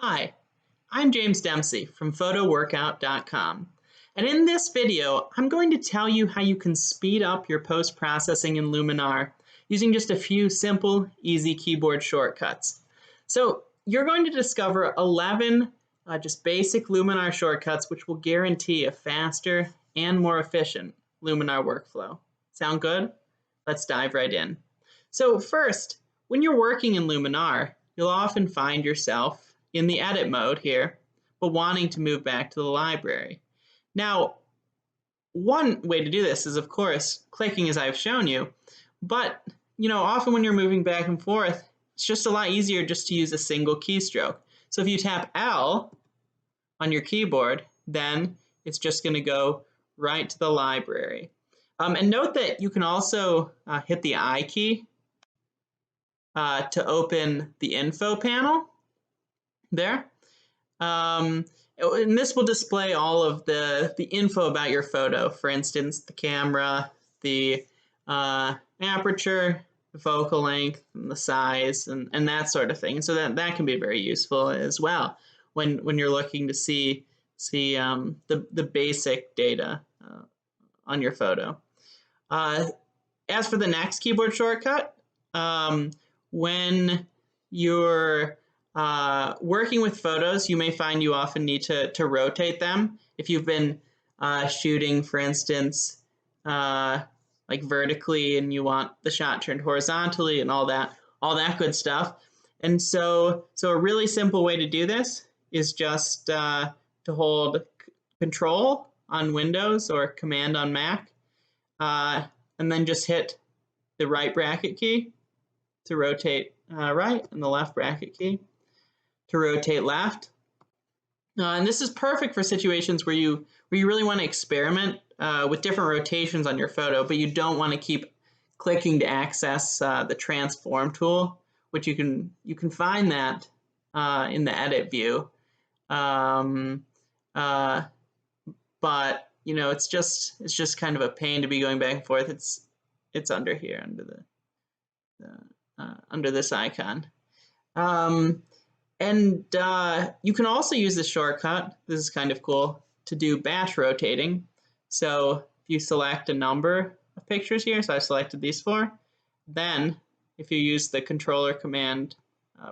Hi, I'm James Dempsey from photoworkout.com, and in this video I'm going to tell you how you can speed up your post-processing in Luminar using just a few simple, easy keyboard shortcuts. So you're going to discover 11 just basic Luminar shortcuts which will guarantee a faster and more efficient Luminar workflow. Sound good? Let's dive right in. So first, when you're working in Luminar, you'll often find yourself in the edit mode here, but wanting to move back to the library. Now, one way to do this is, of course, clicking as I've shown you, but often when you're moving back and forth, it's just a lot easier just to use a single keystroke. So if you tap L on your keyboard, then it's just going to go right to the library. And note that you can also hit the I key to open the info panel there. And this will display all of the info about your photo. For instance, the camera, the aperture, the focal length, and the size, and that sort of thing. So that can be very useful as well when you're looking to see the basic data on your photo. As for the next keyboard shortcut, when you're working with photos, you may find you often need to rotate them. If you've been shooting, for instance, like vertically, and you want the shot turned horizontally and all that good stuff. And so a really simple way to do this is just to hold Control on Windows or Command on Mac, and then just hit the right bracket key to rotate right, and the left bracket key to rotate left. And this is perfect for situations where you really want to experiment with different rotations on your photo, but you don't want to keep clicking to access the transform tool, which you can find that in the edit view. But it's just kind of a pain to be going back and forth. It's under here, under this icon. And you can also use the shortcut, this is kind of cool, to do batch rotating. So if you select a number of pictures here, so I selected these 4, then if you use the controller command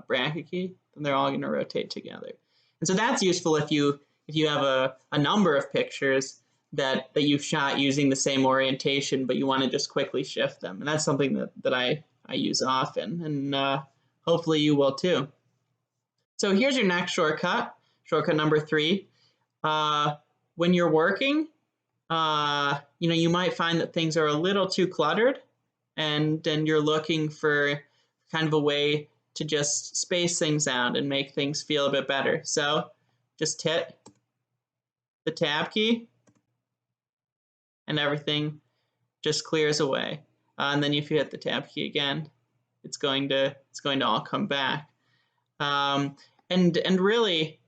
bracket key, then they're all going to rotate together. And so that's useful if you have a number of pictures that you've shot using the same orientation, but you want to just quickly shift them. And that's something that I use often, and hopefully you will too. So here's your next shortcut, shortcut number 3. When you're working, you might find that things are a little too cluttered, and you're looking for kind of a way to just space things out and make things feel a bit better. So just hit the tab key, and everything just clears away. And then if you hit the tab key again, it's going to all come back. And really,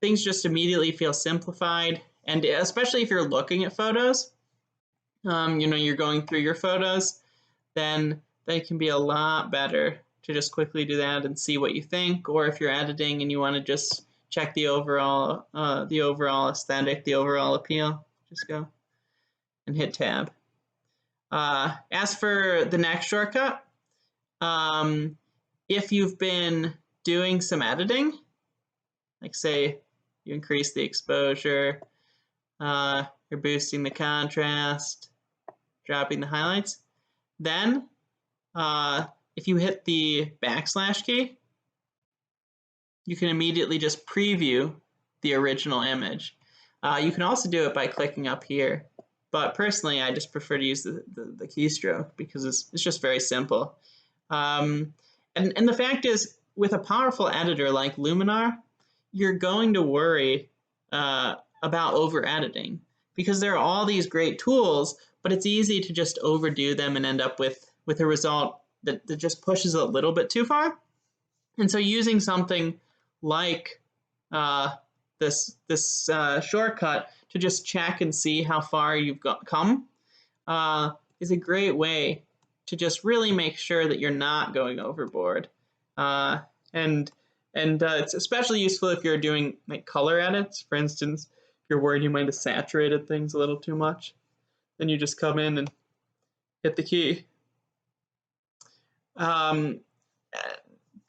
things just immediately feel simplified, and especially if you're looking at photos, you're going through your photos, then they can be a lot better to just quickly do that and see what you think. Or if you're editing and you want to just check the overall aesthetic, the overall appeal, just go and hit tab. As for the next shortcut, if you've been doing some editing, like say you increase the exposure, you're boosting the contrast, dropping the highlights, then if you hit the backslash key, you can immediately just preview the original image. You can also do it by clicking up here, but personally I just prefer to use the keystroke because it's just very simple. And the fact is, with a powerful editor like Luminar, you're going to worry about over editing because there are all these great tools, but it's easy to just overdo them and end up with a result that just pushes a little bit too far. And so using something like this shortcut to just check and see how far you've come is a great way to just really make sure that you're not going overboard. And And it's especially useful if you're doing like color edits. For instance, if you're worried you might have saturated things a little too much, then you just come in and hit the key. The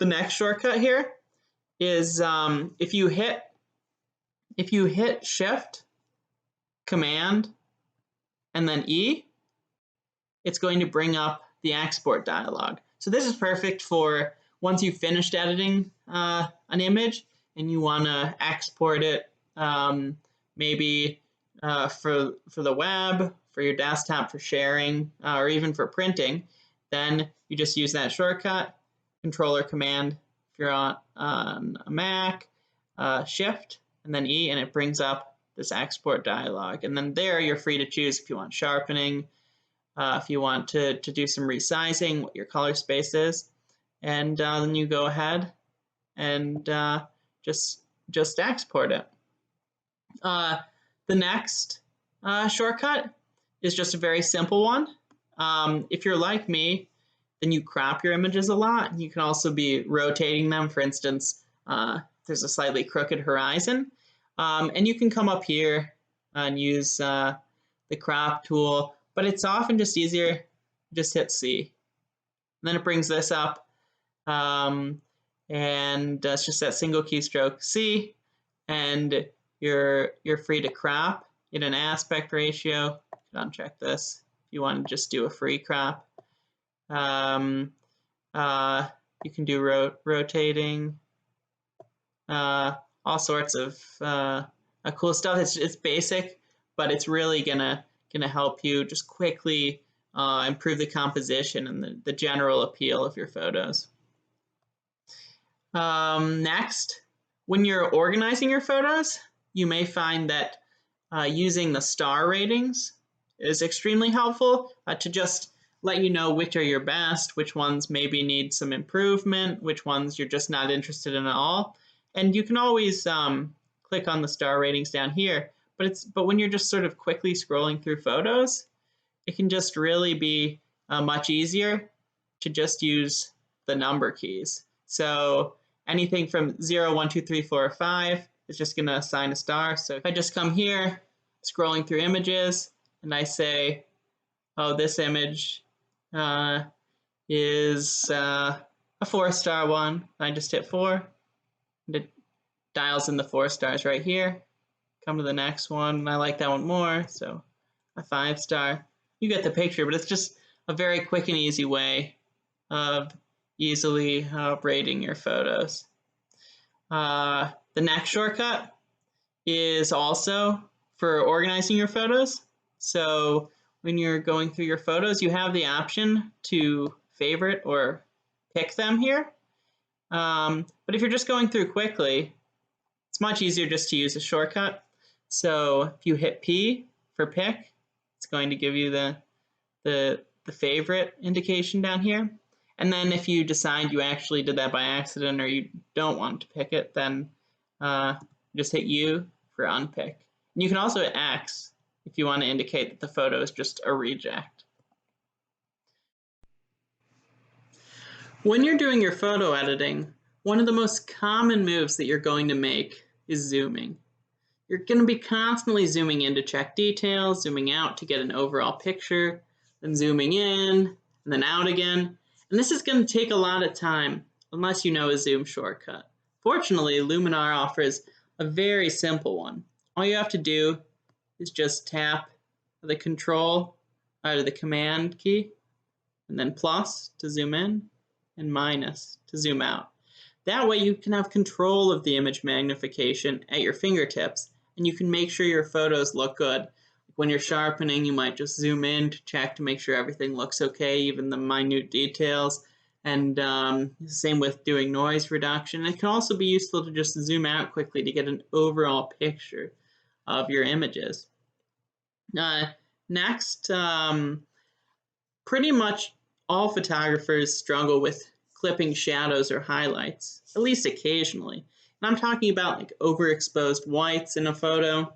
next shortcut here is if you hit Shift, Command, and then E, it's going to bring up the export dialog. So this is perfect for once you've finished editing an image and you want to export it, maybe for the web, for your desktop, for sharing, or even for printing. Then you just use that shortcut, Control or Command if you're on a Mac, Shift, and then E, and it brings up this export dialog. And then there you're free to choose if you want sharpening, if you want to do some resizing, what your color space is, and then you go ahead and just export it. The next shortcut is just a very simple one. If you're like me, then you crop your images a lot. You can also be rotating them. For instance, there's a slightly crooked horizon, and you can come up here and use the crop tool, but it's often just easier, just hit C. And then it brings this up, and it's just that single keystroke C, and you're free to crop in an aspect ratio. You can uncheck this if you want to just do a free crop. You can do rotating, all sorts of cool stuff. It's basic, but it's really gonna help you just quickly improve the composition and the general appeal of your photos. Next, when you're organizing your photos, you may find that using the star ratings is extremely helpful to just let you know which are your best, which ones maybe need some improvement, which ones you're just not interested in at all. And you can always click on the star ratings down here, but when you're just sort of quickly scrolling through photos, it can just really be much easier to just use the number keys. So anything from 0, 1, 2, 3, 4, or 5 is just going to assign a star. So if I just come here, scrolling through images, and I say, oh, this image is a 4-star one, I just hit 4, and it dials in the 4 stars right here. Come to the next one, and I like that one more, so a 5-star. You get the picture, but it's just a very quick and easy way of easily rating your photos. The next shortcut is also for organizing your photos. So when you're going through your photos, you have the option to favorite or pick them here. But if you're just going through quickly, it's much easier just to use a shortcut. So if you hit P for pick, it's going to give you the favorite indication down here. And then if you decide you actually did that by accident or you don't want to pick it, then just hit U for unpick. And you can also hit X if you want to indicate that the photo is just a reject. When you're doing your photo editing, one of the most common moves that you're going to make is zooming. You're going to be constantly zooming in to check details, zooming out to get an overall picture, then zooming in, and then out again. And this is going to take a lot of time unless you know a zoom shortcut. Fortunately, Luminar offers a very simple one. All you have to do is just tap the Control or the Command key, and then plus to zoom in, and minus to zoom out. That way you can have control of the image magnification at your fingertips, and you can make sure your photos look good. When you're sharpening, you might just zoom in to check to make sure everything looks okay, even the minute details. And same with doing noise reduction. It can also be useful to just zoom out quickly to get an overall picture of your images. Next, pretty much all photographers struggle with clipping shadows or highlights, at least occasionally. And I'm talking about like overexposed whites in a photo.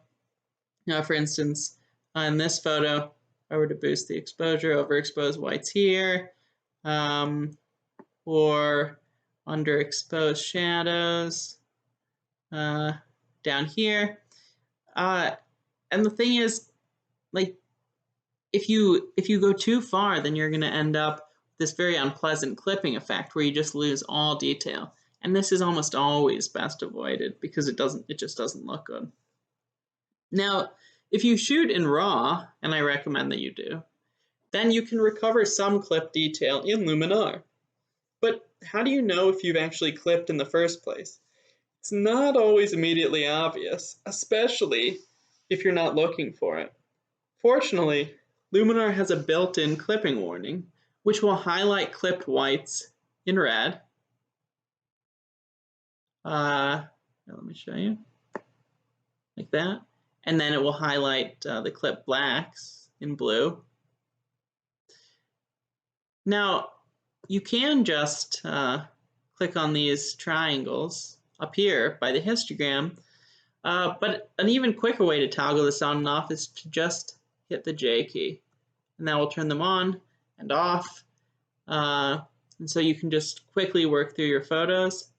Now, for instance, in this photo, if I were to boost the exposure, overexposed whites here, or underexposed shadows down here. And the thing is, like, if you go too far, then you're going to end up with this very unpleasant clipping effect where you just lose all detail. And this is almost always best avoided because it just doesn't look good. Now, if you shoot in RAW, and I recommend that you do, then you can recover some clip detail in Luminar. But how do you know if you've actually clipped in the first place? It's not always immediately obvious, especially if you're not looking for it. Fortunately, Luminar has a built-in clipping warning, which will highlight clipped whites in red. Let me show you, like that. And then it will highlight the clipped blacks in blue. Now, you can just click on these triangles up here by the histogram, but an even quicker way to toggle this on and off is to just hit the J key, and that will turn them on and off. And so you can just quickly work through your photos,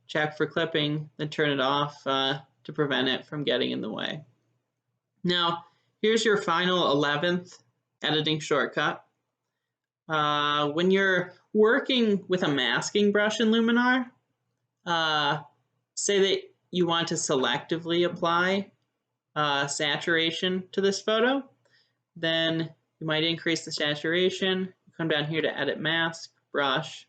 check for clipping, then turn it off to prevent it from getting in the way. Now, here's your final 11th editing shortcut. When you're working with a masking brush in Luminar, say that you want to selectively apply saturation to this photo, then you might increase the saturation, come down here to Edit Mask, Brush,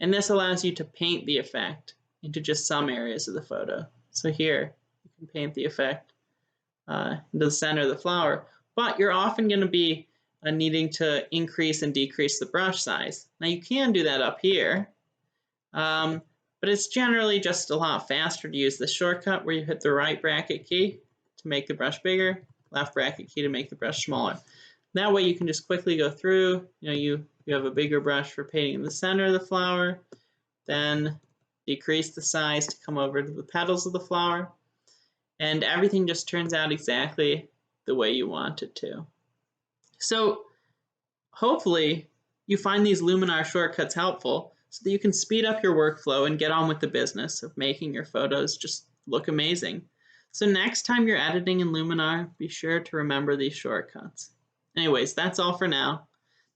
and this allows you to paint the effect into just some areas of the photo. So here, you can paint the effect into the center of the flower, but you're often going to be needing to increase and decrease the brush size. Now you can do that up here, but it's generally just a lot faster to use the shortcut where you hit the right bracket key to make the brush bigger, left bracket key to make the brush smaller. That way you can just quickly go through, you have a bigger brush for painting in the center of the flower, then decrease the size to come over to the petals of the flower, and everything just turns out exactly the way you want it to. So hopefully you find these Luminar shortcuts helpful so that you can speed up your workflow and get on with the business of making your photos just look amazing. So next time you're editing in Luminar, be sure to remember these shortcuts. Anyways, that's all for now.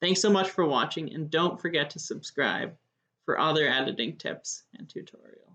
Thanks so much for watching, and don't forget to subscribe for other editing tips and tutorials.